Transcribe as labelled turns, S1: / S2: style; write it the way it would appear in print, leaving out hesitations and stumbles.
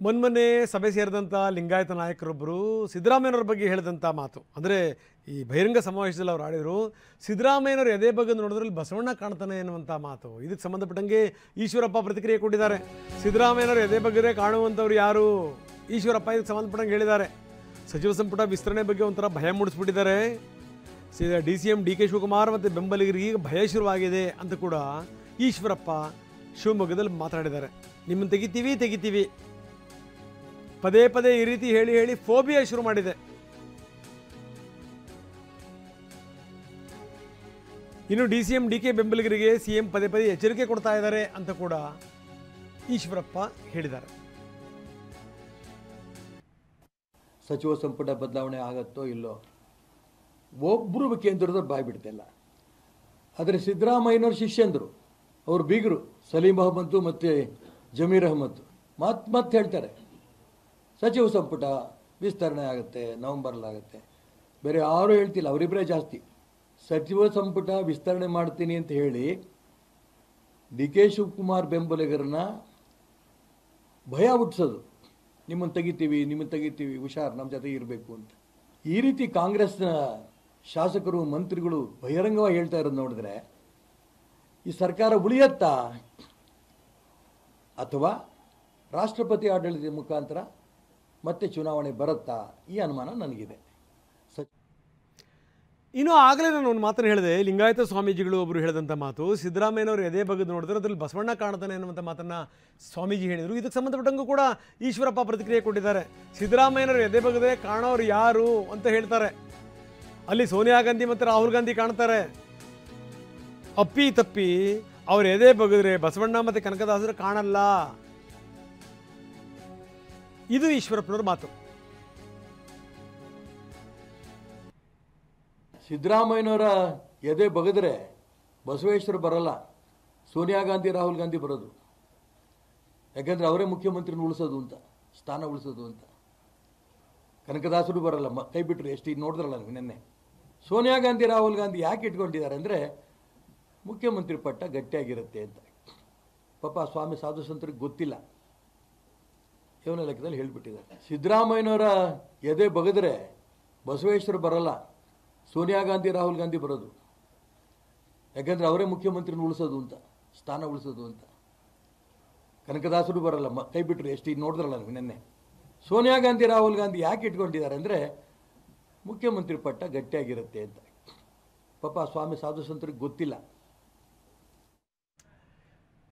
S1: ಮೊನ್ನೆ ಸಭೆ ಸೇರಿದಂಥ ಲಿಂಗಾಯತ ನಾಯಕರೊಬ್ಬರು ಸಿದ್ದರಾಮಯ್ಯನವ್ರ ಬಗ್ಗೆ ಹೇಳಿದಂಥ ಮಾತು ಅಂದರೆ ಈ ಬಹಿರಂಗ ಸಮಾವೇಶದಲ್ಲಿ ಅವ್ರು ಆಡಿದರು ಸಿದ್ದರಾಮಯ್ಯನವರು ಎದೆ ಬಗ್ಗೆ ನೋಡಿದ್ರಲ್ಲಿ ಬಸವಣ್ಣ ಕಾಣ್ತಾನೆ ಎನ್ನುವಂಥ ಮಾತು. ಇದಕ್ಕೆ ಸಂಬಂಧಪಟ್ಟಂಗೆ ಈಶ್ವರಪ್ಪ ಪ್ರತಿಕ್ರಿಯೆ ಕೊಟ್ಟಿದ್ದಾರೆ. ಸಿದ್ದರಾಮಯ್ಯನವರು ಎದೆ ಬಗ್ಗೆ ಕಾಣುವಂಥವ್ರು ಯಾರು? ಈಶ್ವರಪ್ಪ ಇದಕ್ಕೆ ಸಂಬಂಧಪಟ್ಟಂಗೆ ಹೇಳಿದ್ದಾರೆ. ಸಚಿವ ಸಂಪುಟ ವಿಸ್ತರಣೆ ಬಗ್ಗೆ ಒಂಥರ ಭಯ ಮೂಡಿಸ್ಬಿಟ್ಟಿದ್ದಾರೆ. DCM DK ಶಿವಕುಮಾರ್ ಮತ್ತು ಬೆಂಬಲಿಗರಿಗೆ ಈಗ ಭಯ ಶುರುವಾಗಿದೆ ಅಂತ ಕೂಡ ಈಶ್ವರಪ್ಪ ಶಿವಮೊಗ್ಗದಲ್ಲಿ ಮಾತಾಡಿದ್ದಾರೆ. ನಿಮ್ಮನ್ನು ತೆಗಿತೀವಿ ಪದೇ ಪದೇ ಈ ರೀತಿ ಹೇಳಿ ಫೋಬಿಯಾ ಶುರು ಮಾಡಿದೆ. ಇನ್ನು DCM DK ಬೆಂಬಲಿಗರಿಗೆ CM ಪದೇ ಎಚ್ಚರಿಕೆ ಕೊಡ್ತಾ ಇದ್ದಾರೆ ಅಂತ ಕೂಡ ಈಶ್ವರಪ್ಪ ಹೇಳಿದ್ದಾರೆ.
S2: ಸಚಿವ ಸಂಪುಟ ಬದಲಾವಣೆ ಆಗತ್ತೋ ಇಲ್ಲೋ ಒಬ್ಬರು ಕೇಂದ್ರದವ್ರು ಬಾಯಿ ಬಿಡ್ತಿಲ್ಲ. ಆದರೆ ಸಿದ್ದರಾಮಯ್ಯನವ್ರ ಶಿಷ್ಯಂದರು ಅವ್ರ ಬೀಗರು ಸಲೀಂ ಅಹಮದ್ ಮತ್ತು ಜಮೀರ್ ಅಹಮದ್ ಮತ್ತೆ ಹೇಳ್ತಾರೆ ಸಚಿವ ಸಂಪುಟ ವಿಸ್ತರಣೆ ಆಗುತ್ತೆ, ನವೆಂಬರ್ಲಾಗುತ್ತೆ. ಬೇರೆ ಯಾರೂ ಹೇಳ್ತಿಲ್ಲ, ಅವರಿಬ್ಬರೇ ಜಾಸ್ತಿ. ಸಚಿವ ಸಂಪುಟ ವಿಸ್ತರಣೆ ಮಾಡ್ತೀನಿ ಅಂತ ಹೇಳಿ DK ಶಿವಕುಮಾರ್ ಬೆಂಬಲಿಗರನ್ನ ಭಯ ಹುಟ್ಟಿಸೋದು, ನಿಮ್ಮನ್ನು ತೆಗಿತೀವಿ ಹುಷಾರ್, ನಮ್ಮ ಜೊತೆ ಇರಬೇಕು ಅಂತ. ಈ ರೀತಿ ಕಾಂಗ್ರೆಸ್ನ ಶಾಸಕರು ಮಂತ್ರಿಗಳು ಬಹಿರಂಗವಾಗಿ ಹೇಳ್ತಾ ಇರೋದು ನೋಡಿದ್ರೆ ಈ ಸರ್ಕಾರ ಉಳಿಯತ್ತಾ ಅಥವಾ ರಾಷ್ಟ್ರಪತಿ ಆಡಳಿತದ ಮುಖಾಂತರ ಮತ್ತೆ ಚುನಾವಣೆ ಬರುತ್ತಾ, ಈ ಅನುಮಾನ ನನಗಿದೆ.
S1: ಇನ್ನು ಆಗಲೇ ನಾನು ಒಂದು ಮಾತನ್ನು ಹೇಳಿದೆ, ಲಿಂಗಾಯತ ಸ್ವಾಮೀಜಿಗಳು ಒಬ್ಬರು ಹೇಳಿದಂಥ ಮಾತು, ಸಿದ್ದರಾಮಯ್ಯನವರು ಎದೆ ಬಗ್ಗೆ ನೋಡಿದ್ರೆ ಅದರಲ್ಲಿ ಬಸವಣ್ಣ ಕಾಣ್ತಾನೆ ಅನ್ನುವಂಥ ಮಾತನ್ನು ಸ್ವಾಮೀಜಿ ಹೇಳಿದರು. ಇದಕ್ಕೆ ಸಂಬಂಧಪಟ್ಟಂಗೂ ಕೂಡ ಈಶ್ವರಪ್ಪ ಪ್ರತಿಕ್ರಿಯೆ ಕೊಟ್ಟಿದ್ದಾರೆ. ಸಿದ್ದರಾಮಯ್ಯನವರು ಎದೆ ಬಗ್ಗೆ ಕಾಣೋರು ಯಾರು ಅಂತ ಹೇಳ್ತಾರೆ. ಅಲ್ಲಿ ಸೋನಿಯಾ ಗಾಂಧಿ ಮತ್ತು ರಾಹುಲ್ ಗಾಂಧಿ ಕಾಣ್ತಾರೆ. ಅಪ್ಪಿ ತಪ್ಪಿ ಅವ್ರ ಎದೆ ಬಗೆದ್ರೆ ಬಸವಣ್ಣ ಮತ್ತು ಕನಕದಾಸರು ಕಾಣಲ್ಲ. ಇದು ಈಶ್ವರಪ್ಪನವ್ರ ಮಾತು.
S2: ಸಿದ್ದರಾಮಯ್ಯನವರ ಎದೆ ಬಗೆದ್ರೆ ಬಸವೇಶ್ವರ ಬರಲ್ಲ, ಸೋನಿಯಾ ಗಾಂಧಿ ರಾಹುಲ್ ಗಾಂಧಿ ಬರೋದು. ಯಾಕಂದ್ರೆ ಅವರೇ ಮುಖ್ಯಮಂತ್ರಿನ ಉಳಿಸೋದು ಅಂತ, ಸ್ಥಾನ ಉಳಿಸೋದು ಅಂತ. ಕನಕದಾಸರು ಬರಲ್ಲ, ಕೈ ಬಿಟ್ಟರು. ಎಷ್ಟು ನೋಡಿದ್ರಲ್ಲ ನೀವು ನಿನ್ನೆ. ಸೋನಿಯಾ ಗಾಂಧಿ ರಾಹುಲ್ ಗಾಂಧಿ ಯಾಕೆ ಇಟ್ಕೊಂಡಿದ್ದಾರೆ ಅಂದರೆ ಮುಖ್ಯಮಂತ್ರಿ ಪಟ್ಟ ಗಟ್ಟಿಯಾಗಿರುತ್ತೆ ಅಂತ. ಪಾಪ ಸ್ವಾಮಿ ಸಾಧು ಸಂತರಿಗೆ ಗೊತ್ತಿಲ್ಲ, ಇವನ ಲೆಕ್ಕದಲ್ಲಿ ಹೇಳಿಬಿಟ್ಟಿದ್ದಾರೆ. ಸಿದ್ದರಾಮಯ್ಯನವರ ಎದೆ ಬಗೆದ್ರೆ ಬಸವೇಶ್ವರ ಬರಲ್ಲ, ಸೋನಿಯಾ ಗಾಂಧಿ ರಾಹುಲ್ ಗಾಂಧಿ ಬರೋದು. ಯಾಕಂದ್ರೆ ಅವರೇ ಮುಖ್ಯಮಂತ್ರಿನ ಉಳಿಸೋದು ಅಂತ, ಸ್ಥಾನ ಉಳಿಸೋದು ಅಂತ. ಕನಕದಾಸರು ಬರಲ್ಲ, ಕೈ ಬಿಟ್ಟರು. ಎಷ್ಟು ನೋಡಿದ್ರಲ್ಲ ನೀವು ನಿನ್ನೆ. ಸೋನಿಯಾ ಗಾಂಧಿ ರಾಹುಲ್ ಗಾಂಧಿ ಯಾಕೆ ಇಟ್ಕೊಂಡಿದ್ದಾರೆ ಅಂದರೆ ಮುಖ್ಯಮಂತ್ರಿ ಪಟ್ಟ ಗಟ್ಟಿಯಾಗಿರುತ್ತೆ ಅಂತ. ಪಾಪ ಸ್ವಾಮಿ ಸಾಧು ಸಂತರಿಗೆ ಗೊತ್ತಿಲ್ಲ,